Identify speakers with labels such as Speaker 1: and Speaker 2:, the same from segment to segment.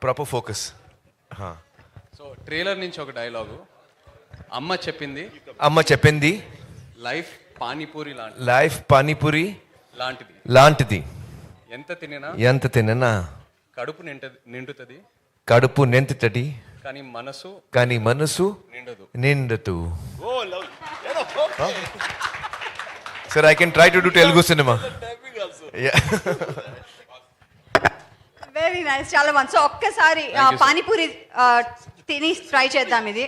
Speaker 1: Proper focus.
Speaker 2: So trailer నుంచి ఒక dialogue, అమ్మ చెప్పింది లైఫ్ పానీపూరి
Speaker 1: పానీపూరి లాంటిది, ఎంత తిననా కడుపు నిండుతుంది కానీ మనసు నిండదు. Sir, I can try to do Telugu cinema. Yeah.
Speaker 3: Very nice, చాలా బాగుంది. సో ఒక్కసారి పానీపూరి తిని ట్రై చేద్దాం ఇది.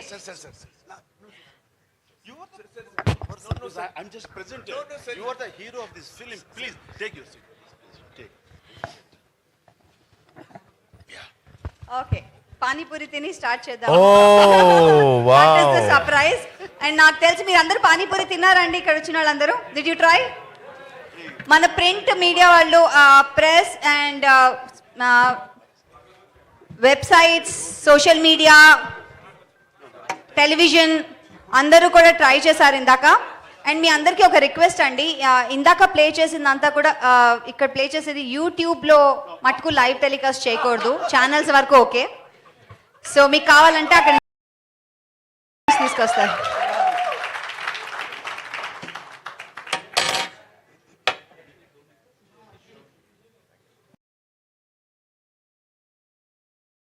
Speaker 4: I'm just presenting. You are the hero of this film. Please take your seat. Take.
Speaker 3: Okay, panipuri తిని స్టార్ట్ చేద్దాం.
Speaker 1: Oh, wow.
Speaker 3: That is the surprise. And నాకు తెలిసి మీరు అందరూ పానీపూరి తిన్నారండి ఇక్కడ వచ్చిన వాళ్ళందరూ. Did you try? మన ప్రింట్ మీడియా వాళ్ళు, press and websites, social media, television అందరూ కూడా ట్రై చేశారు ఇందాక. అండ్ మీ అందరికీ ఒక రిక్వెస్ట్ అండి, ఇందాక ప్లే చేసిందంతా కూడా ఇక్కడ ప్లే చేసేది యూట్యూబ్లో మటుకు లైవ్ టెలికాస్ట్ చేయకూడదు, ఛానల్స్ వరకు ఓకే. సో మీకు కావాలంటే అక్కడ తీసుకొస్తారు.